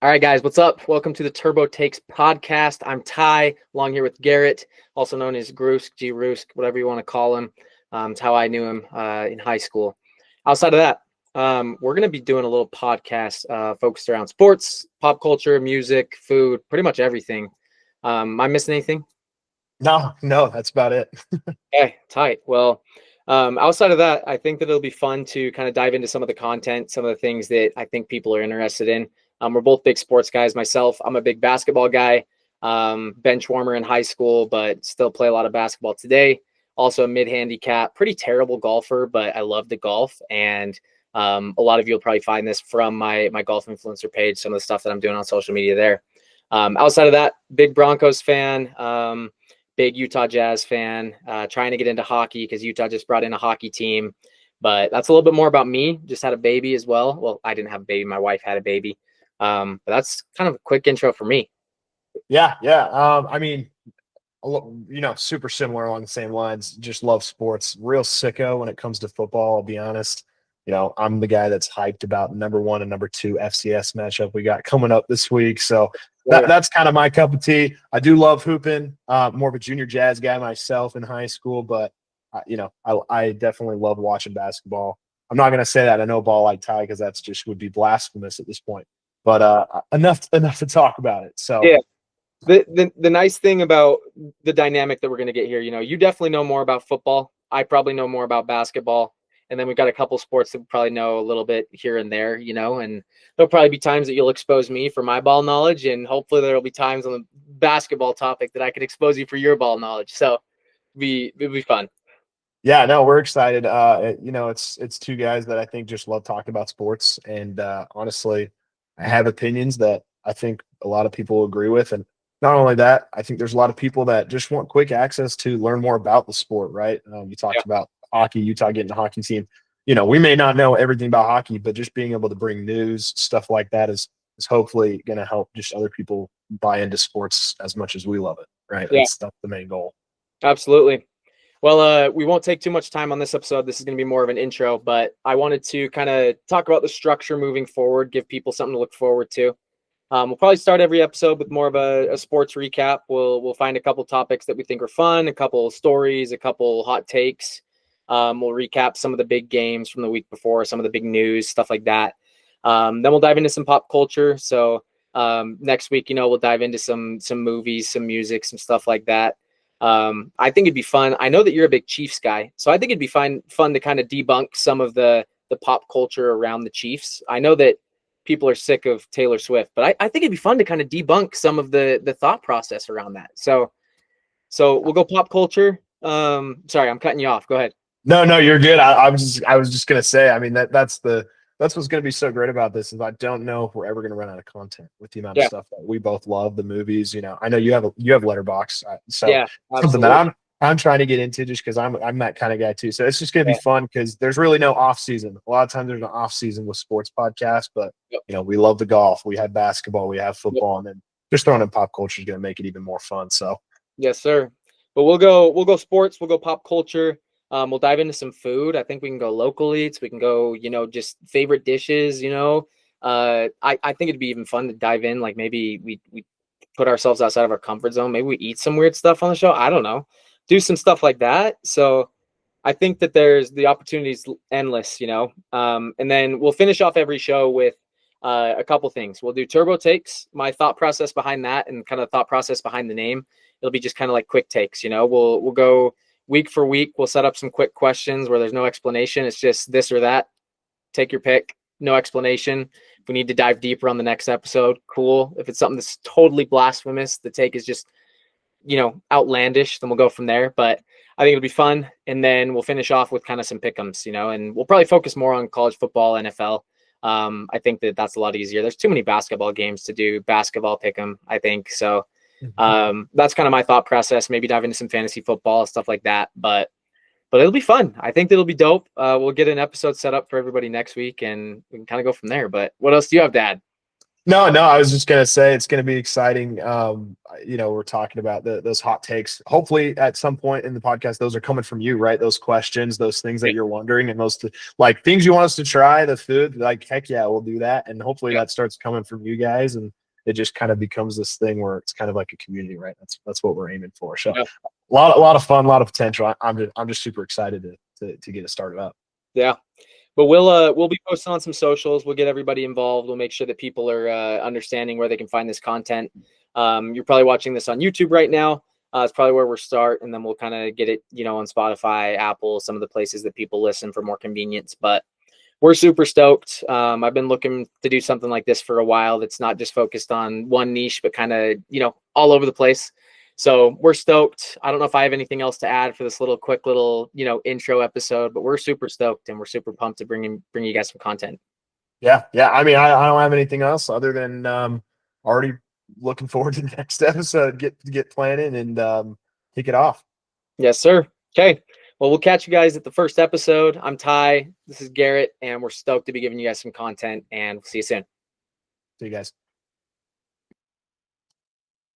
All right, guys, what's up? Welcome to the Turbo Takes podcast. I'm Ty, along here with Garrett, also known as Grusk, G Rusk, whatever you want to call him. It's how I knew him in high school. Outside of that, we're going to be doing a little podcast focused around sports, pop culture, music, food, pretty much everything. Am I missing anything? No, that's about it. Okay, tight. Well, outside of that, I think that it'll be fun to kind of dive into some of the content, some of the things that I think people are interested in. We're both big sports guys. Myself, I'm a big basketball guy, bench warmer in high school, but still play a lot of basketball today. Also a mid handicap, pretty terrible golfer, but I love the golf. And a lot of you will probably find this from my golf influencer page, some of the stuff that I'm doing on social media there. Outside of that, big Broncos fan. Big Utah Jazz fan, trying to get into hockey because Utah just brought in a hockey team. But that's a little bit more about me. Just had a baby as well. Well, I didn't have a baby. My wife had a baby. But that's kind of a quick intro for me. Yeah. Super similar along the same lines. Just love sports. Real sicko when it comes to football. I'll be honest. I'm the guy that's hyped about number one and number two FCS matchup we got coming up this week. So that's kind of my cup of tea. I do love hooping. More of a junior jazz guy myself in high school, but I definitely love watching basketball. I'm not going to say that I know ball like Ty because that's just would be blasphemous at this point. But enough to talk about it. So yeah. The nice thing about the dynamic that we're going to get here, you definitely know more about football. I probably know more about basketball. And then we've got a couple sports that we probably know a little bit here and there, and there'll probably be times that you'll expose me for my ball knowledge. And hopefully there'll be times on the basketball topic that I could expose you for your ball knowledge. So it'll be fun. yeah, no, we're excited. It's two guys that I think just love talking about sports. And honestly, I have opinions that I think a lot of people agree with. And not only that, I think there's a lot of people that just want quick access to learn more about the sport, right? You Yeah. talked about hockey, Utah getting a hockey team. We may not know everything about hockey, but just being able to bring news, stuff like that is hopefully going to help just other people buy into sports as much as we love it, right? Yeah, That's the main goal. absolutely. Well, we won't take too much time on this episode. This is going to be more of an intro, but I wanted to kind of talk about the structure moving forward, give people something to look forward to. We'll probably start every episode with more of a sports recap. We'll find a couple topics that we think are fun, a couple stories, a couple hot takes. We'll recap some of the big games from the week before, some of the big news, stuff like that. Then we'll dive into some pop culture. So next week, we'll dive into some movies, some music, some stuff like that. I think it'd be fun. I know that you're a big Chiefs guy, so I think it'd be fun to kind of debunk some of the pop culture around the Chiefs. I know that people are sick of Taylor Swift, but I think it'd be fun to kind of debunk some of the thought process around that. So we'll go pop culture. Sorry, I'm cutting you off. Go ahead. No, you're good. I was just gonna say. I mean, that's what's gonna be so great about this is I don't know if we're ever gonna run out of content with the amount of Yeah, stuff that we both love. The movies, I know you have Letterbox, so yeah, something that absolutely. I'm trying to get into just because I'm that kind of guy too. So it's just gonna be Yeah, fun because there's really no off season. A lot of times there's an off season with sports podcasts, but yep, we love the golf, we have basketball, we have yep. football, and then just throwing in pop culture is gonna make it even more fun. So Yes, sir. But we'll go sports. We'll go pop culture. We'll dive into some food. I think we can go local eats. We can go, just favorite dishes. I think it'd be even fun to dive in. Like maybe we put ourselves outside of our comfort zone. Maybe we eat some weird stuff on the show. I don't know. Do some stuff like that. So I think that there's the opportunities endless. And then we'll finish off every show with a couple things. We'll do turbo takes, my thought process behind that, and kind of thought process behind the name. It'll be just kind of like quick takes. We'll go week for week. We'll set up some quick questions where there's no explanation. It's just this or that. Take your pick. No explanation. If we need to dive deeper on the next episode, cool. If it's something that's totally blasphemous, the take is just outlandish, then we'll go from there. But I think it'll be fun. And then we'll finish off with kind of some pick'ems, and we'll probably focus more on college football, NFL. I think that's a lot easier. There's too many basketball games to do basketball pick'em, I think. So that's kind of my thought process. Maybe dive into some fantasy football, stuff like that. But it'll be fun. I think that'll be dope. We'll get an episode set up for everybody next week and we can kind of go from there. But what else do you have to add? No, no, I was just gonna say it's gonna be exciting. We're talking about those hot takes. Hopefully, at some point in the podcast, those are coming from you, right? Those questions, those things that Yeah. you're wondering, and those like things you want us to try. The food, like heck yeah, we'll do that. And hopefully, Yeah. that starts coming from you guys, and it just kind of becomes this thing where it's kind of like a community, right? That's what we're aiming for. So, Yeah. a lot of fun, a lot of potential. I'm just super excited to get it started up. Yeah. But we'll be posting on some socials. We'll get everybody involved. We'll make sure that people are understanding where they can find this content. You're probably watching this on YouTube right now. It's probably where we'll start, and then we'll kind of get it, on Spotify, Apple, some of the places that people listen for more convenience. But we're super stoked. I've been looking to do something like this for a while. That's not just focused on one niche, but kind of all over the place. So we're stoked. I don't know if I have anything else to add for this quick little intro episode, but we're super stoked and we're super pumped to bring you guys some content. Yeah, yeah. I mean, I don't have anything else other than already looking forward to the next episode. Get planning and kick it off. Yes, sir. Okay. Well, we'll catch you guys at the first episode. I'm Ty. This is Garrett, and we're stoked to be giving you guys some content. And we'll see you soon. See you guys.